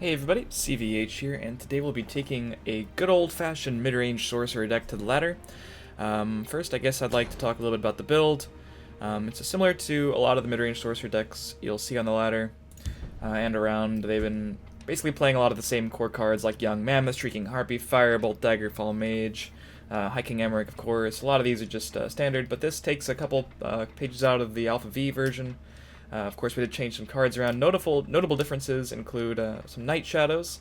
Hey everybody, CVH here, and today we'll be taking a good old-fashioned mid-range Sorcerer deck to the ladder. First, I guess I'd like to talk a little bit about the build. It's similar to a lot of the mid-range Sorcerer decks you'll see on the ladder and around. They've been basically playing a lot of the same core cards like Young Mammoth, Shrieking Harpy, Firebolt, Daggerfall Mage, High King Emmerich, of course. A lot of these are just standard, but this takes a couple pages out of the Alpha V version. Of course, we did change some cards around. Notable differences include some Night Shadows,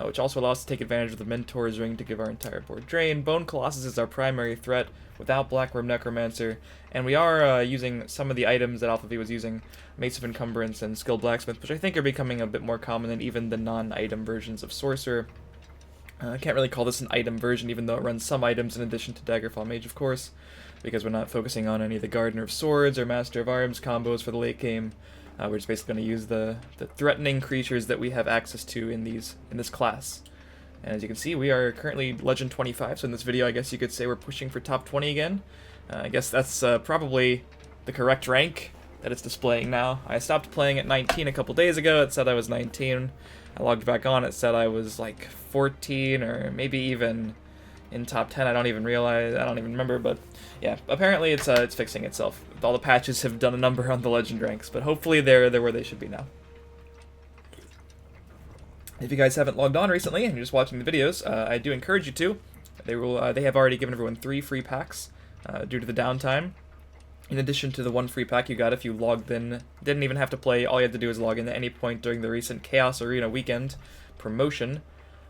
which also allows us to take advantage of the Mentor's Ring to give our entire board drain. Bone Colossus is our primary threat without Black Robe Necromancer, and we are using some of the items that Alpha V was using, Mace of Encumbrance and Skilled Blacksmith, which I think are becoming a bit more common than even the non-item versions of Sorcerer. I can't really call this an item version, even though it runs some items in addition to Daggerfall Mage, of course, because we're not focusing on any of the Gardener of Swords or Master of Arms combos for the late game. We're just basically going to use the threatening creatures that we have access to in this class. And as you can see, we are currently Legend 25, so in this video I guess you could say we're pushing for top 20 again. I guess that's probably the correct rank that it's displaying now. I stopped playing at 19 a couple days ago. It said I was 19. I logged back on, it said I was like 14 or maybe even in top 10. I don't even remember, but yeah, apparently it's fixing itself. All the patches have done a number on the legend ranks, but hopefully they're where they should be now. If you guys haven't logged on recently and you're just watching the videos, I do encourage you to. They have already given everyone 3 free packs due to the downtime. In addition to the 1 free pack you got if you logged in, didn't even have to play, all you had to do is log in at any point during the recent Chaos Arena weekend promotion,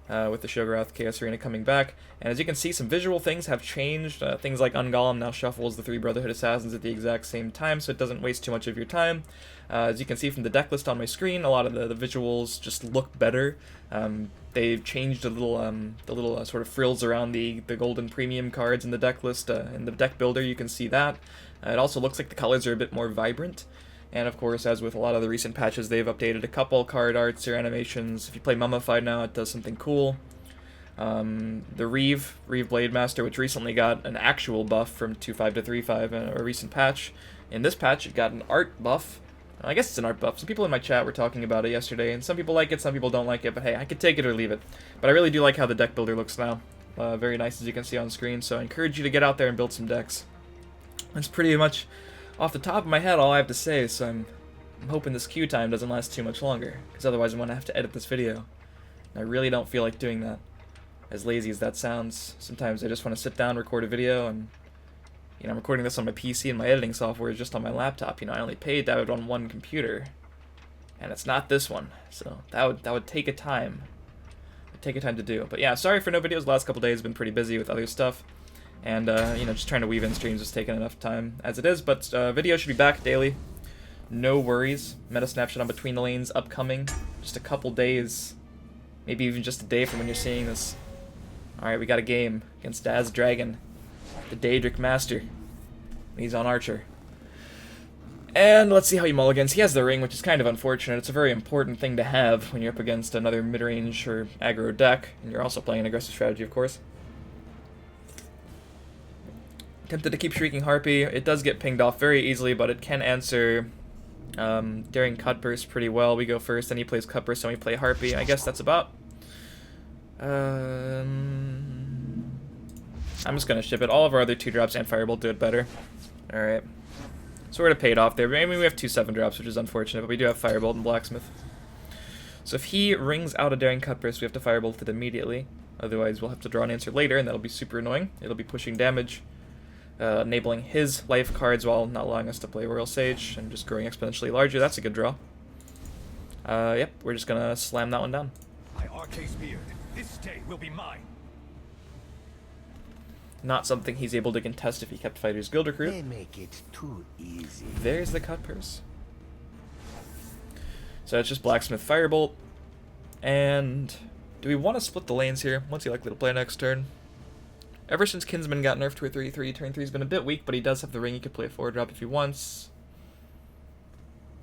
with the Shogorath Chaos Arena coming back. And as you can see, some visual things have changed. Things like Ungolem now shuffles the 3 Brotherhood Assassins at the exact same time, so it doesn't waste too much of your time. As you can see from the deck list on my screen, a lot of the visuals just look better. They've changed the little sort of frills around the golden premium cards in the deck list. In the deck builder, you can see that. It also looks like the colors are a bit more vibrant. And of course, as with a lot of the recent patches, they've updated a couple card arts or animations. If you play Mummified now, it does something cool. The Reeve Blade Master, which recently got an actual buff from 2.5 to 3.5 in a recent patch. In this patch, it got an art buff. I guess it's an art buff. Some people in my chat were talking about it yesterday, and some people like it, some people don't like it, but hey, I could take it or leave it. But I really do like how the deck builder looks now. Very nice, as you can see on screen, so I encourage you to get out there and build some decks. That's pretty much off the top of my head all I have to say, so I'm hoping this queue time doesn't last too much longer, because otherwise I'm going to have to edit this video. And I really don't feel like doing that. As lazy as that sounds, sometimes I just want to sit down, record a video, and I'm recording this on my PC and my editing software is just on my laptop. I only paid to have it on one computer, and it's not this one, so that would take a time. It'd take a time to do. But yeah, sorry for no videos. The last couple days been pretty busy with other stuff. And, just trying to weave in streams is taking enough time as it is, but video should be back daily. No worries. Meta Snapshot on Between the Lanes upcoming. Just a couple days, maybe even just a day from when you're seeing this. Alright, we got a game against Daz Dragon, the Daedric Master. He's on Archer. And let's see how he mulligans. He has the ring, which is kind of unfortunate. It's a very important thing to have when you're up against another mid-range or aggro deck, and you're also playing an aggressive strategy, of course. Tempted to keep Shrieking Harpy. It does get pinged off very easily, but it can answer during Cutburst pretty well. We go first, then he plays Cutburst, and we play Harpy. I guess that's about. I'm just going to ship it. All of our other 2-drops and Firebolt do it better. Alright. Sort of paid off there. I mean, we have 2 7-drops, which is unfortunate, but we do have Firebolt and Blacksmith. So if he rings out a Daring Cutburst, we have to Firebolt it immediately. Otherwise, we'll have to draw an answer later, and that'll be super annoying. It'll be pushing damage. Enabling his life cards while not allowing us to play Royal Sage and just growing exponentially larger. That's a good draw. Yep, we're just gonna slam that one down. This day will be mine. Not something he's able to contest if he kept Fighter's Guild Recruit. They make it too easy. There's the Cutpurse. So it's just Blacksmith Firebolt. And do we want to split the lanes here? What's he likely to play next turn? Ever since Kinsman got nerfed to a 3/3, turn 3's been a bit weak, but he does have the ring. He could play a 4-drop if he wants.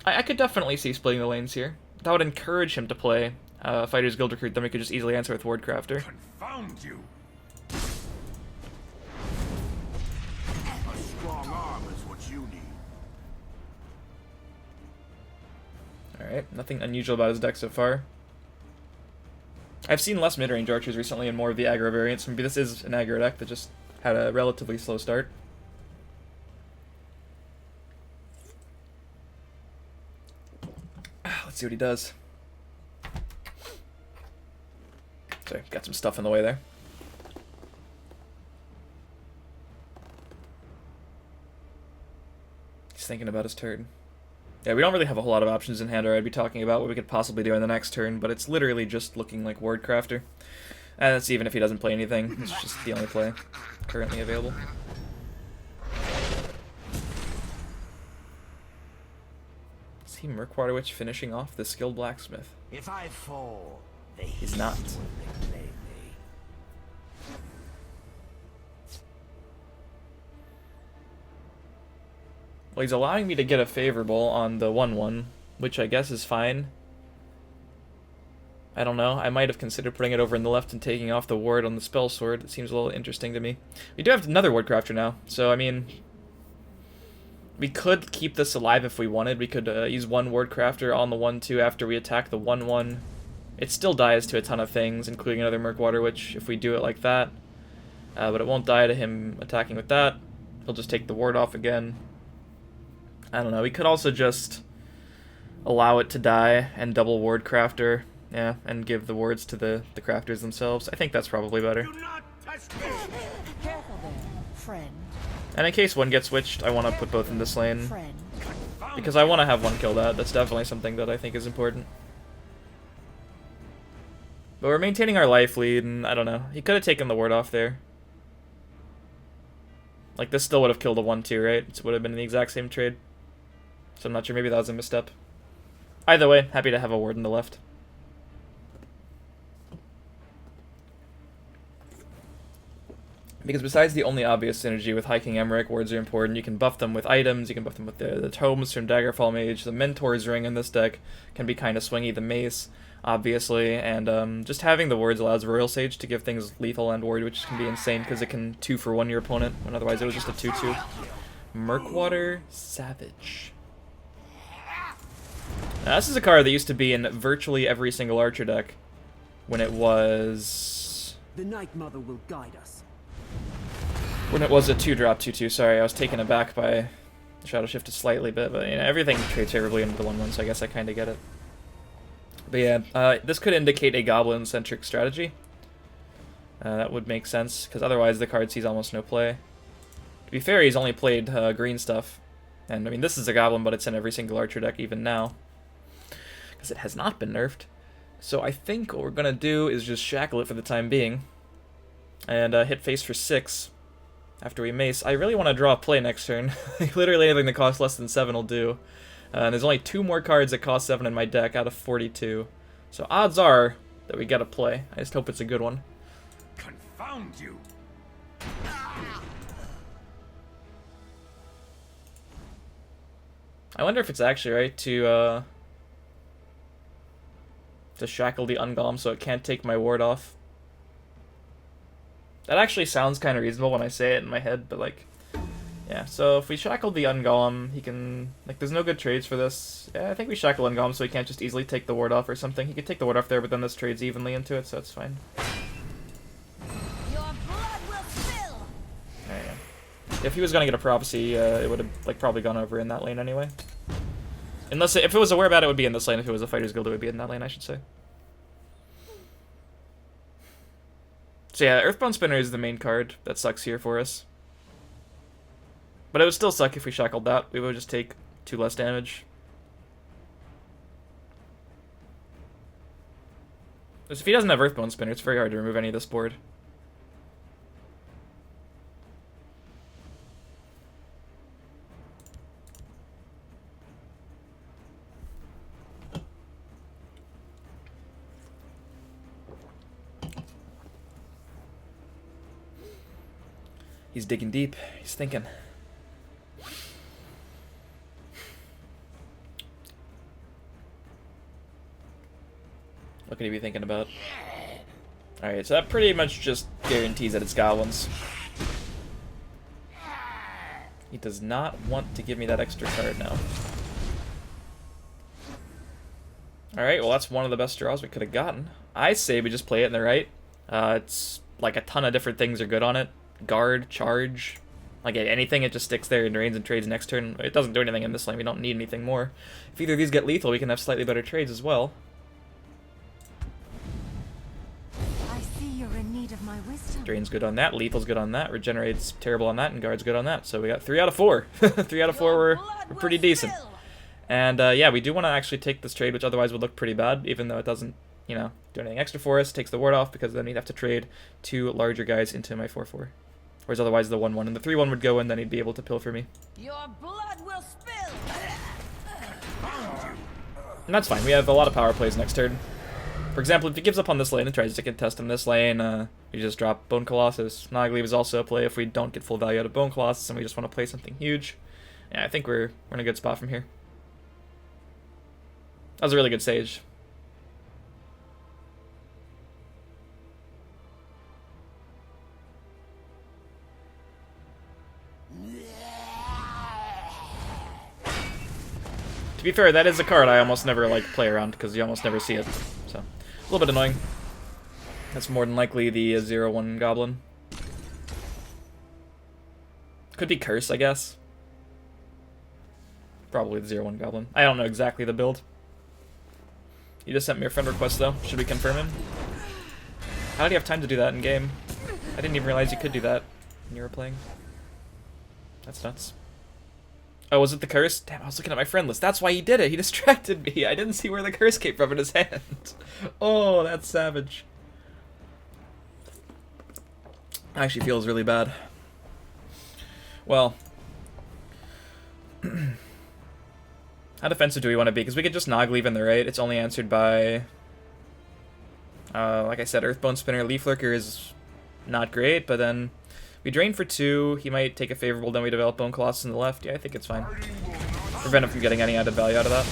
I could definitely see splitting the lanes here. That would encourage him to play Fighter's Guild Recruit, then we could just easily answer with Wardcrafter. Confound you! A strong arm is what you need. Alright, nothing unusual about his deck so far. I've seen less mid-range archers recently and more of the aggro variants. Maybe this is an aggro deck that just had a relatively slow start. Let's see what he does. Sorry, got some stuff in the way there. He's thinking about his turn. Yeah, we don't really have a whole lot of options in hand, or I'd be talking about what we could possibly do in the next turn, but it's literally just looking like Wardcrafter. And that's even if he doesn't play anything. It's just the only play currently available. Is he Murkwater Witch finishing off the skilled blacksmith? If I fall, he's not. Well, he's allowing me to get a favorable on the 1/1, which I guess is fine. I don't know. I might have considered putting it over in the left and taking off the ward on the Spellsword. It seems a little interesting to me. We do have another Wardcrafter now, so I mean, we could keep this alive if we wanted. We could use one Wardcrafter on the 1/2 after we attack the 1/1. It still dies to a ton of things, including another Murkwater Witch if we do it like that. But it won't die to him attacking with that. He'll just take the ward off again. I don't know. We could also just allow it to die and double Wardcrafter. Yeah, and give the wards to the crafters themselves. I think that's probably better. Do not touch me. Careful there, friend. And in case one gets switched, I want to put both in this lane. Friend. Because I want to have one kill that. That's definitely something that I think is important. But we're maintaining our life lead, and I don't know. He could have taken the ward off there. Like, this still would have killed a 1/2, right? It would have been the exact same trade. So I'm not sure. Maybe that was a misstep. Either way, happy to have a ward in the left. Because besides the only obvious synergy with High King Emmerich, wards are important. You can buff them with items, you can buff them with the tomes from Daggerfall Mage. The Mentor's Ring in this deck can be kind of swingy. The Mace, obviously. And just having the wards allows Royal Sage to give things lethal and ward, which can be insane because it can 2-for-1 your opponent, when otherwise it was just a 2/2. Murkwater Savage. Now, this is a card that used to be in virtually every single Archer deck when it was... The Night Mother will guide us. When it was a 2-drop 2/2, sorry, I was taken aback by Shadow Shifted slightly bit, but you know, everything trades favorably into the 1/1, so I guess I kind of get it. But yeah, this could indicate a goblin-centric strategy. That would make sense, because otherwise the card sees almost no play. To be fair, he's only played green stuff, and I mean, this is a goblin, but it's in every single Archer deck even now, because it has not been nerfed. So I think what we're going to do is just shackle it for the time being, and hit face for 6. After we mace. I really want to draw a play next turn. Literally anything that costs less than 7 will do. And there's only 2 more cards that cost 7 in my deck out of 42. So odds are that we get a play. I just hope it's a good one. Confound you. I wonder if it's actually right to shackle the Ungolem so it can't take my ward off. That actually sounds kind of reasonable when I say it in my head, but like, yeah. So if we shackle the Ungolem, he can, like, there's no good trades for this. Yeah, I think we shackle Ungolem so he can't just easily take the ward off or something. He could take the ward off there, but then this trades evenly into it, so that's fine. Your blood will spill. There you go. If he was gonna get a prophecy, it would have like probably gone over in that lane anyway. Unless if it was a whereabout, it would be in this lane. If it was a Fighter's Guild, it would be in that lane, I should say. So yeah, Earthbound Spinner is the main card that sucks here for us. But it would still suck if we shackled that. We would just take 2 less damage. Because if he doesn't have Earthbound Spinner, it's very hard to remove any of this board. He's digging deep. He's thinking. What could he be thinking about? Alright, so that pretty much just guarantees that it's goblins. He does not want to give me that extra card now. Alright, well that's one of the best draws we could have gotten. I say we just play it in the right. It's like a ton of different things are good on it. Guard, charge, like anything, it just sticks there and drains and trades next turn. It doesn't do anything in this lane, we don't need anything more. If either of these get lethal, we can have slightly better trades as well. I see you're in need of my wisdom. Drain's good on that, lethal's good on that, regenerate's terrible on that, and guard's good on that. So we got 3 out of 4. 3 out of 4 were pretty decent. And yeah, we do want to actually take this trade, which otherwise would look pretty bad, even though it doesn't, you know, do anything extra for us. Takes the ward off, because then we'd have to trade 2 larger guys into my 4/4. Whereas otherwise the 1/1 and the 3/1 would go in, then he'd be able to pilfer me. Your blood will spill. And that's fine, we have a lot of power plays next turn. For example, if he gives up on this lane and tries to contest in this lane, we just drop Bone Colossus. Nogleave is also a play if we don't get full value out of Bone Colossus and we just want to play something huge. Yeah, I think we're in a good spot from here. That was a really good Sage. To be fair, that is a card I almost never like play around because you almost never see it. So, a little bit annoying. That's more than likely the 0/1 goblin. Could be Curse, I guess. Probably the 0/1 goblin. I don't know exactly the build. You just sent me a friend request though. Should we confirm him? How did you have time to do that in game? I didn't even realize you could do that when you were playing. That's nuts. Oh, was it the curse? Damn, I was looking at my friend list. That's why he did it. He distracted me. I didn't see where the curse came from in his hand. Oh, that's savage. Actually feels really bad. Well. How defensive do we want to be? Because we could just Nogleave in the right. It's only answered by... like I said, Earthbone Spinner. Leaf Lurker is not great, but then... We drain for 2, he might take a favorable, then we develop Bone Colossus in the left. Yeah, I think it's fine. Prevent him from getting any added value out of that.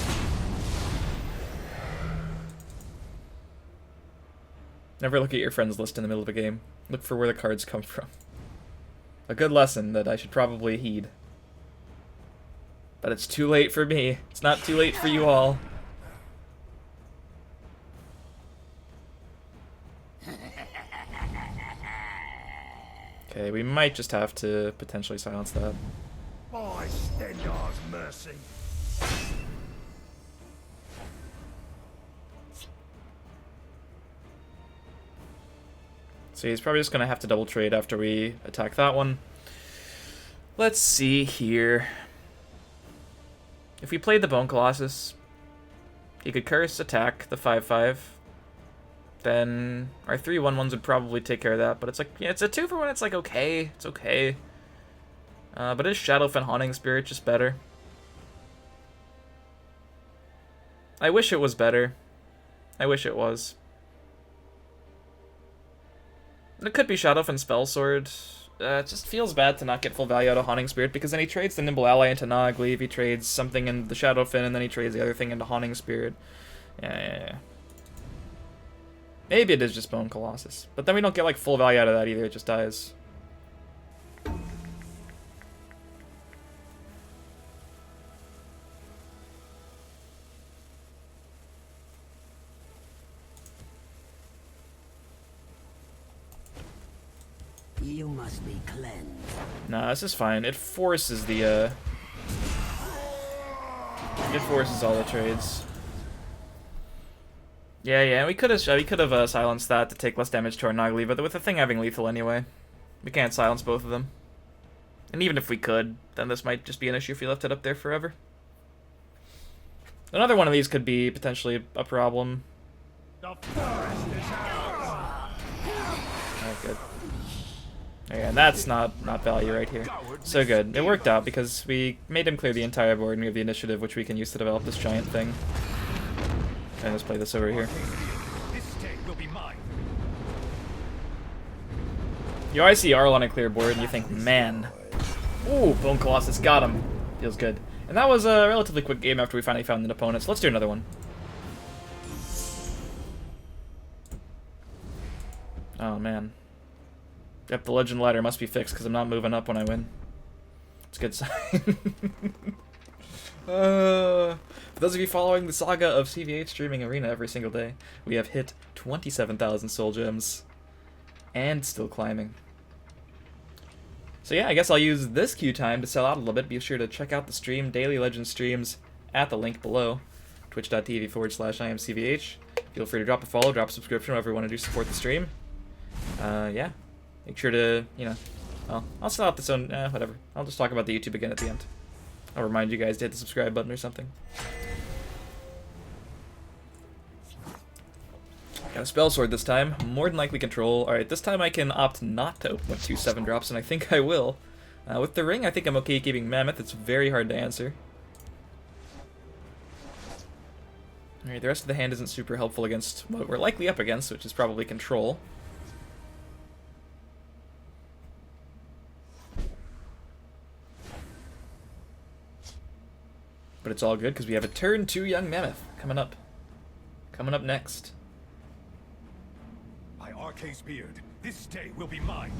Never look at your friends list in the middle of a game. Look for where the cards come from. A good lesson that I should probably heed. But it's too late for me. It's not too late for you all. Okay, we might just have to potentially silence that. By Stendar's mercy. So he's probably just going to have to double trade after we attack that one. Let's see here. If we played the Bone Colossus, he could curse, attack the 5/5. Then our 3/1/1s would probably take care of that, but it's like, yeah, it's a 2-for-1, it's like okay, it's okay. But his Shadowfen Haunting Spirit just better. I wish it was better. I wish it was. It could be Shadowfen Spellsword. It just feels bad to not get full value out of Haunting Spirit, because then he trades the Nimble Ally into Nogleave, he trades something into the Shadowfen, and then he trades the other thing into Haunting Spirit. Yeah. Maybe it is just Bone Colossus. But then we don't get like full value out of that either, it just dies. You must be cleansed. Nah, this is fine. It forces the it forces all the trades. Yeah, we could have silenced that to take less damage to our Nogleave, but with the thing having lethal anyway, we can't silence both of them. And even if we could, then this might just be an issue if we left it up there forever. Another one of these could be potentially a problem. The forest is ours. Oh, good. Yeah, and that's not value right here. So good. It worked out because we made him clear the entire board and we have the initiative, which we can use to develop this giant thing. And let's play this over here. This state will be mine. You always see Arl on a clear board and you think, man. Ooh, Bone Colossus got him. Feels good. And that was a relatively quick game after we finally found an opponent, so let's do another one. Oh, man. Yep, the legend ladder must be fixed because I'm not moving up when I win. It's a good sign. For those of you following the saga of CVH streaming Arena every single day, we have hit 27,000 soul gems. And still climbing. So yeah, I guess I'll use this queue time to sell out a little bit. Be sure to check out the stream, Daily Legends streams, at the link below. Twitch.tv/IamCVH. Feel free to drop a follow, drop a subscription, whatever you want to do to support the stream. Yeah. Make sure to, you know, well, I'll sell out this own, whatever. I'll just talk about the YouTube again at the end. I'll remind you guys to hit the subscribe button or something. Got a Spellsword this time. More than likely control. Alright, this time I can opt not to open with 2 7-drops, and I think I will. With the ring, I think I'm okay keeping Mammoth. It's very hard to answer. Alright, the rest of the hand isn't super helpful against what we're likely up against, which is probably control. But it's all good because we have a turn 2 Young Mammoth coming up. Coming up next. By Arca's beard, this day will be mine.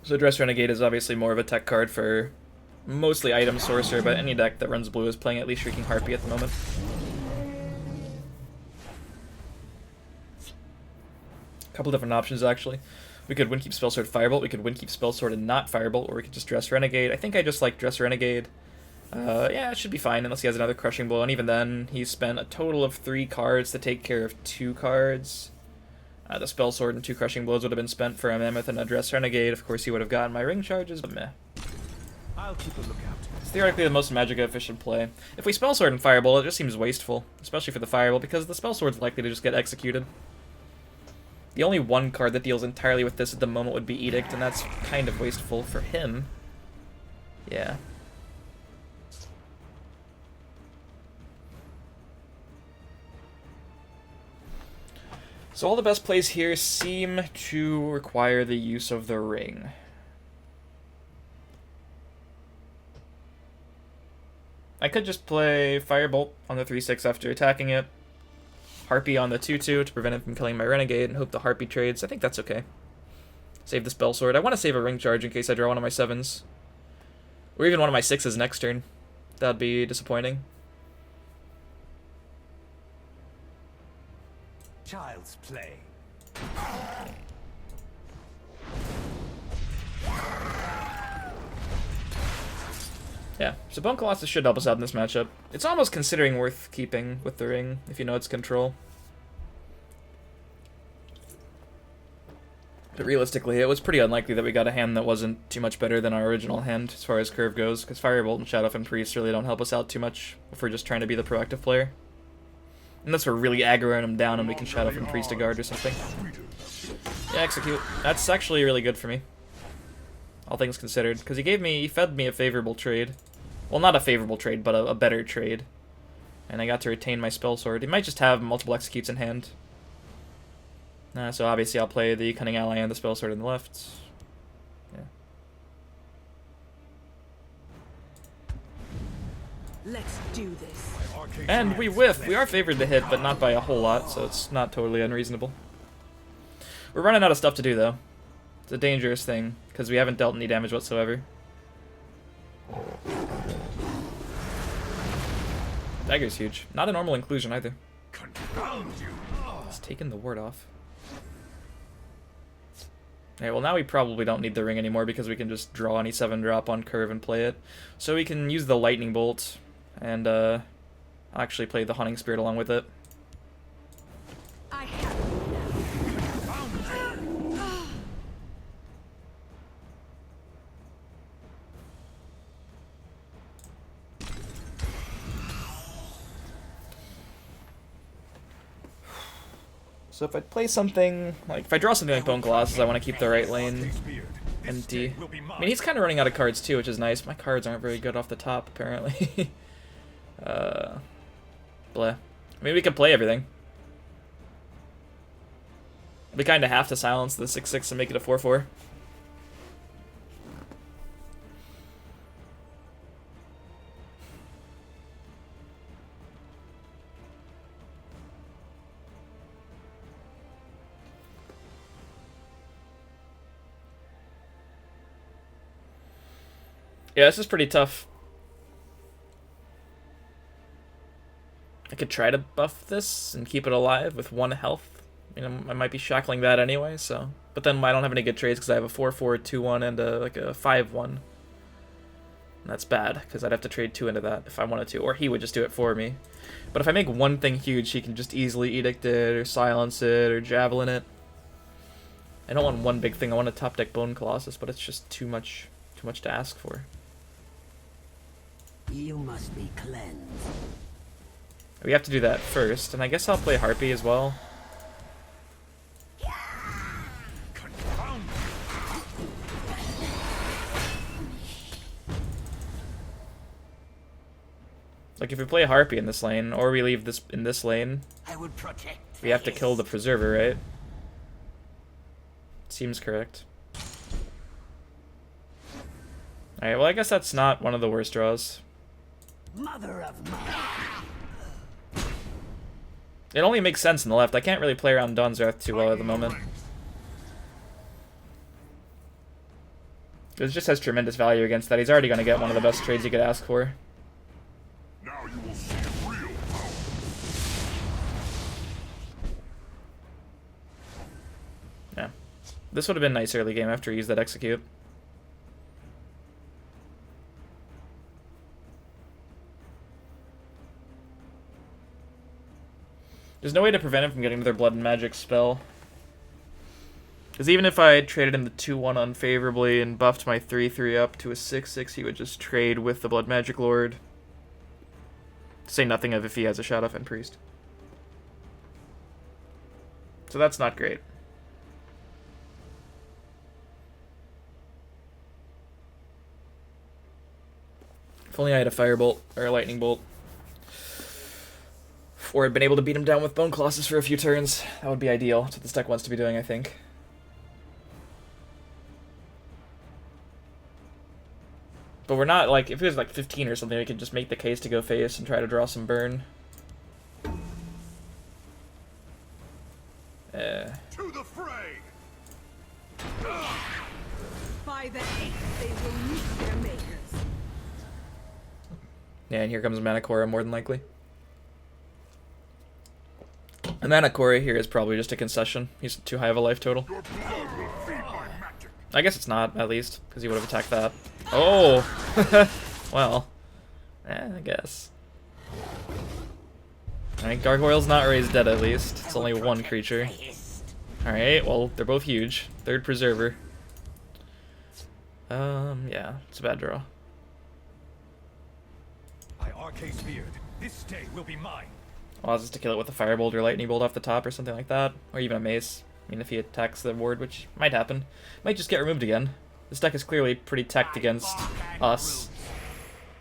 So Dress Renegade is obviously more of a tech card for mostly item Sorcerer, but any deck that runs blue is playing at least Shrieking Harpy at the moment. A couple different options actually. We could Windkeep Spellsword Firebolt, we could Windkeep Spellsword and not Firebolt, or we could just Dress Renegade. I think I just like Dress Renegade. Yeah, it should be fine unless he has another Crushing Blow, and even then, he's spent a total of 3 cards to take care of 2 cards. The Spellsword and 2 Crushing Blows would have been spent for a Mammoth and a Dress Renegade. Of course, he would have gotten my ring charges, but meh. I'll keep a lookout. It's theoretically the most Magicka efficient play. If we Spellsword and Firebolt, it just seems wasteful, especially for the Firebolt, because the Spellsword's likely to just get executed. The only one card that deals entirely with this at the moment would be Edict, and that's kind of wasteful for him. Yeah. So all the best plays here seem to require the use of the ring. I could just play Firebolt on the 3/6 after attacking it, Harpy on the 2/2 to prevent it from killing my Renegade, and hope the Harpy trades. I think that's okay. Save the Spellsword. I want to save a ring charge in case I draw one of my 7s. Or even one of my 6s next turn. That'd be disappointing. Child's play. Yeah, so Bone Colossus should help us out in this matchup. It's almost considering worth keeping with the ring, if you know its control. But realistically, it was pretty unlikely that we got a hand that wasn't too much better than our original hand as far as curve goes, because Firebolt and Shadowfen Priest really don't help us out too much if we're just trying to be the proactive player. Unless we're really aggroing him down and we can Shadowfen Priest a guard or something. Yeah, execute. That's actually really good for me. All things considered, because he fed me a favorable trade. Well, not a favorable trade, but a better trade. And I got to retain my Spellsword. He might just have multiple executes in hand. So obviously I'll play the Cunning Ally and the Spellsword in the left. Yeah. Let's do this. And we whiff! We are favored to hit, but not by a whole lot, so it's not totally unreasonable. We're running out of stuff to do, though. It's a dangerous thing, because we haven't dealt any damage whatsoever. Dagger's huge. Not a normal inclusion, either. Confound you! It's taken the ward off. Alright, well now we probably don't need the ring anymore, because we can just draw any 7-drop on curve and play it. So we can use the Lightning Bolt, and actually play the Haunting Spirit along with it. I have So if I play something, like, if I draw something like Bone Colossus, I want to keep the right lane empty. I mean, he's kind of running out of cards too, which is nice. My cards aren't very good off the top, apparently. Bleh. I mean, we can play everything. We kind of have to silence the 6/6 and make it a 4/4. Yeah, this is pretty tough. I could try to buff this and keep it alive with 1 health. You know, I might be shackling that anyway, so... But then I don't have any good trades because I have a 4-4, 2-1, and a 5-1. And that's bad, because I'd have to trade 2 into that if I wanted to, or he would just do it for me. But if I make one thing huge, he can just easily Edict it, or Silence it, or Javelin it. I don't want one big thing, I want a top deck Bone Colossus, but it's just too much to ask for. You must be cleansed. We have to do that first, and I guess I'll play Harpy as well. Confound Like, if we play Harpy in this lane, or we leave this in this lane, I would protect. we have to kill the Preserver, right? Seems correct. Alright, well I guess that's not one of the worst draws. Mother of mine. It only makes sense in the left. I can't really play around Dawn's Wrath too well at the moment. It just has tremendous value against that. He's already going to get one of the best trades you could ask for. Now you will see real power. Yeah. This would have been nice early game after he used that execute. There's no way to prevent him from getting another Blood and Magic spell. Because even if I traded him the 2-1 unfavorably and buffed my 3-3 up to a 6-6, he would just trade with the Blood Magic Lord. To say nothing of if he has a Shadow Fen Priest. So that's not great. If only I had a Firebolt or a Lightning Bolt. Or had been able to beat him down with Bone Colossus for a few turns. That would be ideal. That's what this deck wants to be doing, I think. But we're not, like, if it was like 15 or something, we could just make the case to go face and try to draw some burn. To the fray! By the 8th, they will meet their makers. Yeah, and here comes Manacora, more than likely. And Manacora here is probably just a concession. He's too high of a life total. Your blood will feed my magic. I guess it's not, at least, because he would have attacked that. Oh! Well. I guess. Alright, Gargoyle's not raised dead, at least. It's only one creature. Alright, well, they're both huge. Third Preserver. Yeah, it's a bad draw. by Arcade's beard. This day will be mine. Allows us to kill it with a Firebolt or Lightning Bolt off the top or something like that. Or even a Mace. I mean, if he attacks the ward, which might happen. Might just get removed again. This deck is clearly pretty teched against us.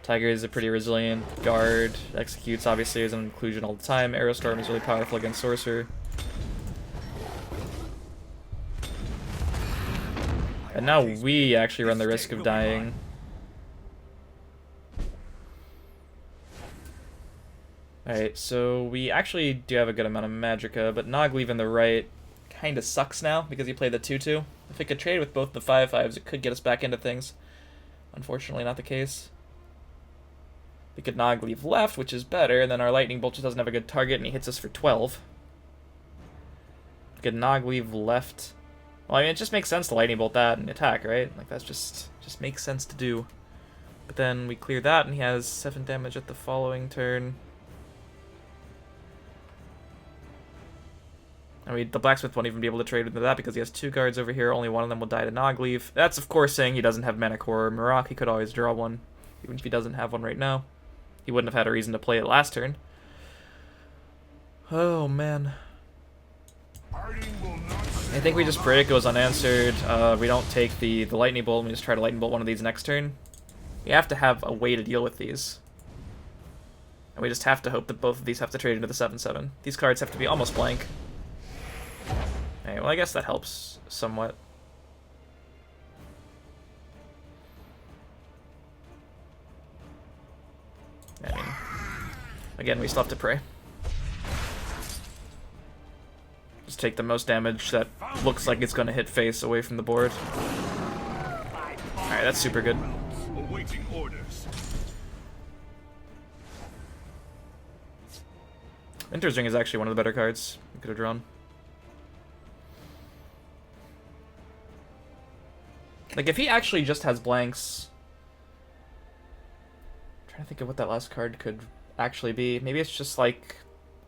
Tiger is a pretty resilient guard. Executes, obviously, is an inclusion all the time. Aerostorm is really powerful against Sorcerer. And now we actually run the risk of dying. Alright, so we actually do have a good amount of Magicka, but Nogleave in the right kind of sucks now because he played the 2-2. If it could trade with both the 5-5s, it could get us back into things. Unfortunately, not the case. We could Nogleave left, which is better, and then our Lightning Bolt just doesn't have a good target, and he hits us for 12. We could Nogleave left. Well, I mean, it just makes sense to Lightning Bolt that and attack, right? Like, that's just makes sense to do. But then we clear that, and he has 7 damage at the following turn. I mean, the Blacksmith won't even be able to trade into that because he has 2 guards over here. Only one of them will die to Nogleave. That's, of course, saying he doesn't have Manacor or Marak. He could always draw one, even if he doesn't have one right now. He wouldn't have had a reason to play it last turn. Oh, man. I think we just pray it goes unanswered. We don't take the Lightning Bolt, and we just try to Lightning Bolt one of these next turn. We have to have a way to deal with these. And we just have to hope that both of these have to trade into the 7-7. These cards have to be almost blank. Okay, well, I guess that helps somewhat. I mean, again, we still have to pray. Just take the most damage that looks like it's going to hit face away from the board. Alright, that's super good. Awaiting orders. Winter's Ring is actually one of the better cards you could have drawn. Like, if he actually just has blanks... I'm trying to think of what that last card could actually be. Maybe it's just, like,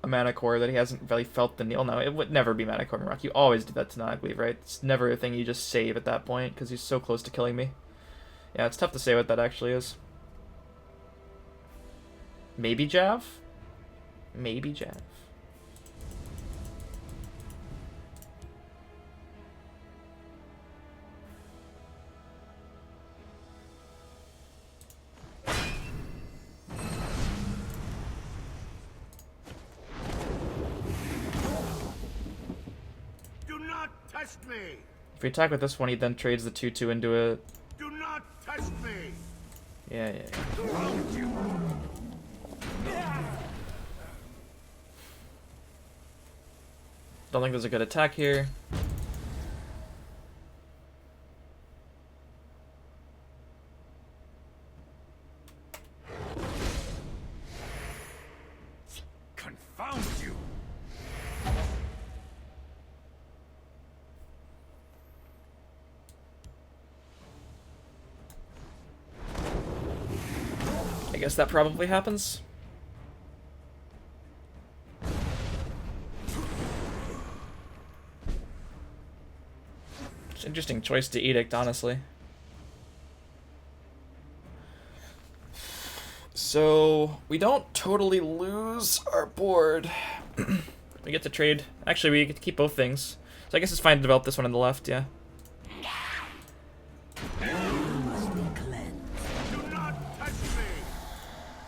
a mana core that he hasn't really felt the needle. No, it would never be mana core in Rock. You always do that to Nogleave, right? It's never a thing you just save at that point, because he's so close to killing me. Yeah, it's tough to say what that actually is. Maybe Jav? Maybe Jav. Do not test me. If we attack with this one, he then trades the 2/2 into a... Do not test me. Yeah. Surround you. Don't think there's a good attack here. Confound you! I guess that probably happens. It's an interesting choice to Edict, honestly. So, we don't totally lose our board. We get to trade. Actually, we get to keep both things. So I guess it's fine to develop this one on the left, yeah. Must be cleansed. Do not touch me.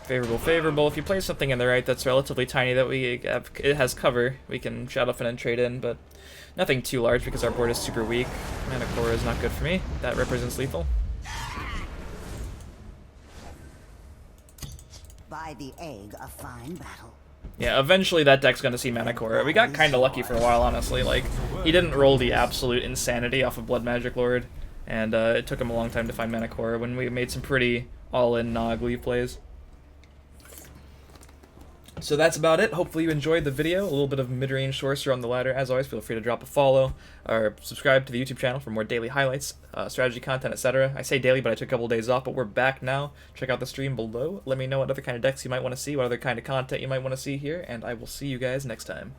Favorable, favorable. If you play something in the right that's relatively tiny that we have, it has cover, we can Shadow Fin and trade in, but nothing too large because our board is super weak. Mana Core is not good for me. That represents lethal. By the egg, a fine battle. Yeah, eventually that deck's gonna see Mana Core. We got kinda lucky for a while, honestly. Like, he didn't roll the absolute insanity off of Blood Magic Lord, and it took him a long time to find Mana Core when we made some pretty all-in Nogleave plays. So that's about it. Hopefully you enjoyed the video. A little bit of mid-range Sorcerer on the ladder. As always, feel free to drop a follow or subscribe to the YouTube channel for more daily highlights, strategy content, etc. I say daily, but I took a couple days off, but we're back now. Check out the stream below. Let me know what other kind of decks you might want to see, what other kind of content you might want to see here, and I will see you guys next time.